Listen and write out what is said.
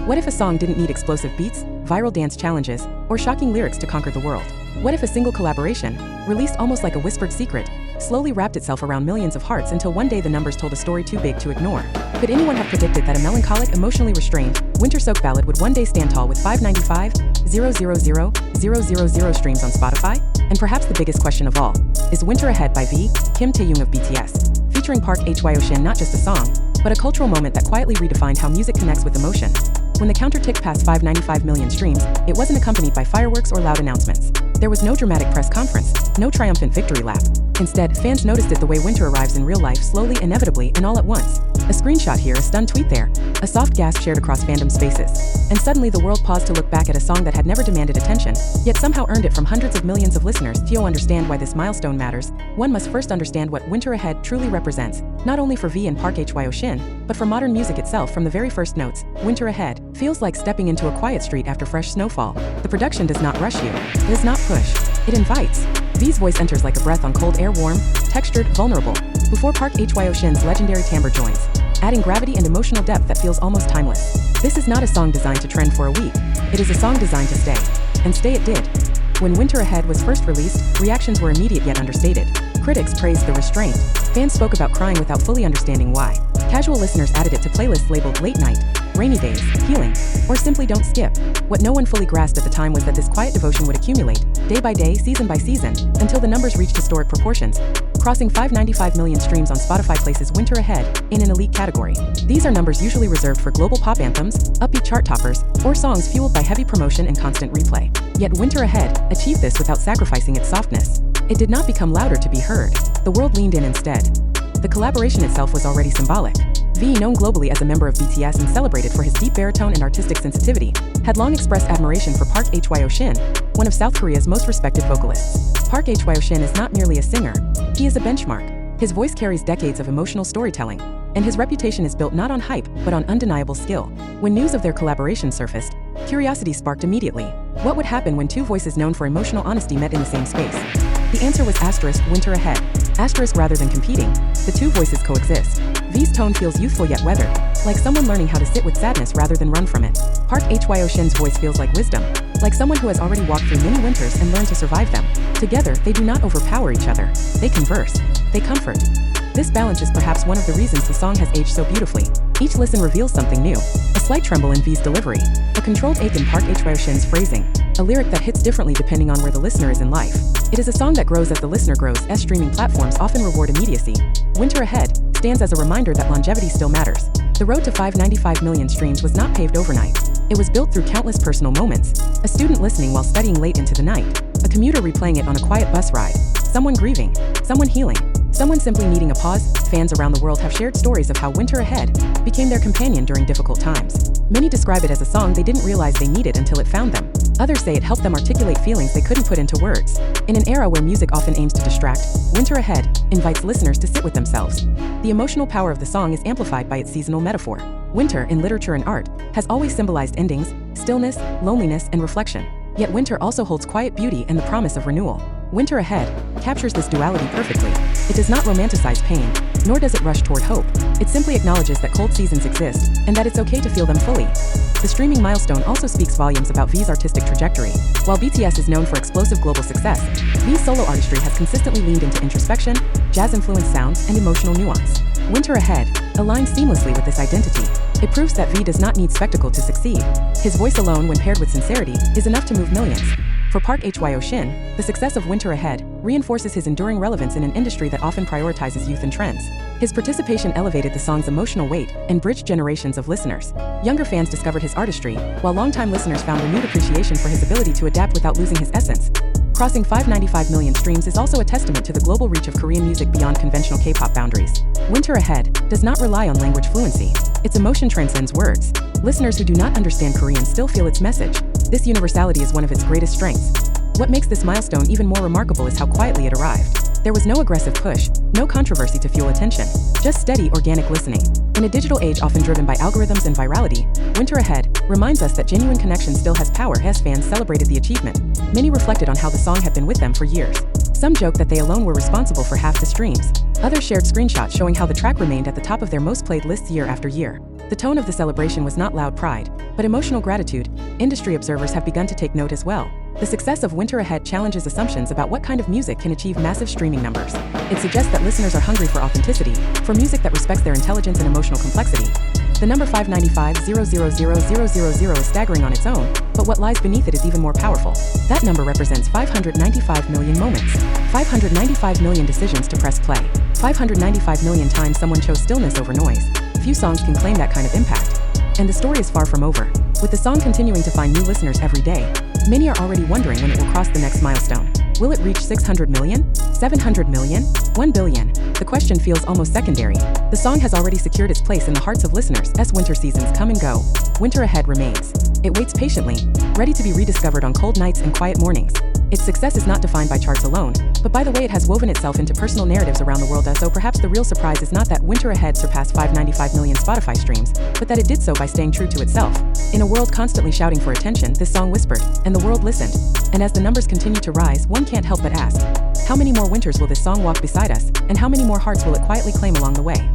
What if a song didn't need explosive beats, viral dance challenges, or shocking lyrics to conquer the world? What if a single collaboration, released almost like a whispered secret, slowly wrapped itself around millions of hearts until one day the numbers told a story too big to ignore? Could anyone have predicted that a melancholic, emotionally restrained, winter-soaked ballad would one day stand tall with 595,000,000 streams on Spotify? And perhaps the biggest question of all, is Winter Ahead by Kim Taehyung of BTS, featuring Park HYO SHIN not just a song, but a cultural moment that quietly redefined how music connects with emotion. When the counter ticked past 595 million streams, it wasn't accompanied by fireworks or loud announcements. There was no dramatic press conference, no triumphant victory lap. Instead, fans noticed it the way winter arrives in real life, slowly, inevitably, and all at once. A screenshot here, a stunned tweet there, a soft gasp shared across fandom spaces. And suddenly the world paused to look back at a song that had never demanded attention, yet somehow earned it from hundreds of millions of listeners. To understand why this milestone matters, one must first understand what Winter Ahead truly represents, not only for V and Park HYO SHIN, but for modern music itself. From the very first notes, Winter Ahead feels like stepping into a quiet street after fresh snowfall. The production does not rush you, it does not push, it invites. V's voice enters like a breath on cold air, warm, textured, vulnerable, before Park HYO SHIN's legendary timbre joins, adding gravity and emotional depth that feels almost timeless. This is not a song designed to trend for a week, it is a song designed to stay. And stay it did. When Winter Ahead was first released, reactions were immediate yet understated. Critics praised the restraint. Fans spoke about crying without fully understanding why. Casual listeners added it to playlists labeled Late Night, Rainy Days, Healing, or simply Don't Skip. What no one fully grasped at the time was that this quiet devotion would accumulate, day by day, season by season, until the numbers reached historic proportions. Crossing 595 million streams on Spotify places Winter Ahead in an elite category. These are numbers usually reserved for global pop anthems, upbeat chart toppers, or songs fueled by heavy promotion and constant replay. Yet Winter Ahead achieved this without sacrificing its softness. It did not become louder to be heard. The world leaned in instead. The collaboration itself was already symbolic. V, known globally as a member of BTS and celebrated for his deep baritone and artistic sensitivity, had long expressed admiration for Park HYO SHIN, one of South Korea's most respected vocalists. Park HYO SHIN is not merely a singer, he is a benchmark. His voice carries decades of emotional storytelling, and his reputation is built not on hype, but on undeniable skill. When news of their collaboration surfaced, curiosity sparked immediately. What would happen when two voices known for emotional honesty met in the same space? The answer was Winter Ahead. Rather than competing, the two voices coexist. V's tone feels youthful yet weathered, like someone learning how to sit with sadness rather than run from it. Park HYO SHIN's voice feels like wisdom, like someone who has already walked through many winters and learned to survive them. Together, they do not overpower each other. They converse. They comfort. This balance is perhaps one of the reasons the song has aged so beautifully. Each listen reveals something new. A slight tremble in V's delivery, a controlled ache in Park HYO SHIN's phrasing, a lyric that hits differently depending on where the listener is in life. It is a song that grows as the listener grows, as streaming platforms often reward immediacy. Winter Ahead stands as a reminder that longevity still matters. The road to 595 million streams was not paved overnight. It was built through countless personal moments. A student listening while studying late into the night, a commuter replaying it on a quiet bus ride, someone grieving, someone healing, someone simply needing a pause. Fans around the world have shared stories of how Winter Ahead became their companion during difficult times. Many describe it as a song they didn't realize they needed until it found them. Others say it helped them articulate feelings they couldn't put into words. In an era where music often aims to distract, Winter Ahead invites listeners to sit with themselves. The emotional power of the song is amplified by its seasonal metaphor. Winter, in literature and art, has always symbolized endings, stillness, loneliness, and reflection. Yet winter also holds quiet beauty and the promise of renewal. Winter Ahead captures this duality perfectly. It does not romanticize pain, nor does it rush toward hope. It simply acknowledges that cold seasons exist, and that it's okay to feel them fully. The streaming milestone also speaks volumes about V's artistic trajectory. While BTS is known for explosive global success, V's solo artistry has consistently leaned into introspection, jazz-influenced sounds, and emotional nuance. Winter Ahead aligns seamlessly with this identity. It proves that V does not need spectacle to succeed. His voice alone, when paired with sincerity, is enough to move millions. For Park HYO SHIN, the success of Winter Ahead reinforces his enduring relevance in an industry that often prioritizes youth and trends. His participation elevated the song's emotional weight and bridged generations of listeners. Younger fans discovered his artistry, while longtime listeners found renewed appreciation for his ability to adapt without losing his essence. Crossing 595 million streams is also a testament to the global reach of Korean music beyond conventional K-pop boundaries. Winter Ahead does not rely on language fluency. Its emotion transcends words. Listeners who do not understand Korean still feel its message. This universality is one of its greatest strengths. What makes this milestone even more remarkable is how quietly it arrived. There was no aggressive push, no controversy to fuel attention, just steady, organic listening. In a digital age often driven by algorithms and virality, Winter Ahead reminds us that genuine connection still has power. As fans celebrated the achievement, many reflected on how the song had been with them for years. Some joked that they alone were responsible for half the streams. Others shared screenshots showing how the track remained at the top of their most played lists year after year. The tone of the celebration was not loud pride, but emotional gratitude. Industry observers have begun to take note as well. The success of Winter Ahead challenges assumptions about what kind of music can achieve massive streaming numbers. It suggests that listeners are hungry for authenticity, for music that respects their intelligence and emotional complexity. The number 595,000,000 is staggering on its own, but what lies beneath it is even more powerful. That number represents 595 million moments, 595 million decisions to press play, 595 million times someone chose stillness over noise. Few songs can claim that kind of impact. And the story is far from over. With the song continuing to find new listeners every day, many are already wondering when it will cross the next milestone. Will it reach 600 million? 700 million? 1 billion? The question feels almost secondary. The song has already secured its place in the hearts of listeners as winter seasons come and go. Winter Ahead remains. It waits patiently, ready to be rediscovered on cold nights and quiet mornings. Its success is not defined by charts alone, but by the way it has woven itself into personal narratives around the world. So perhaps the real surprise is not that Winter Ahead surpassed 595 million Spotify streams, but that it did so by staying true to itself. In a world constantly shouting for attention, this song whispered, and the world listened. And as the numbers continue to rise, one can't help but ask, how many more winters will this song walk beside us, and how many more hearts will it quietly claim along the way?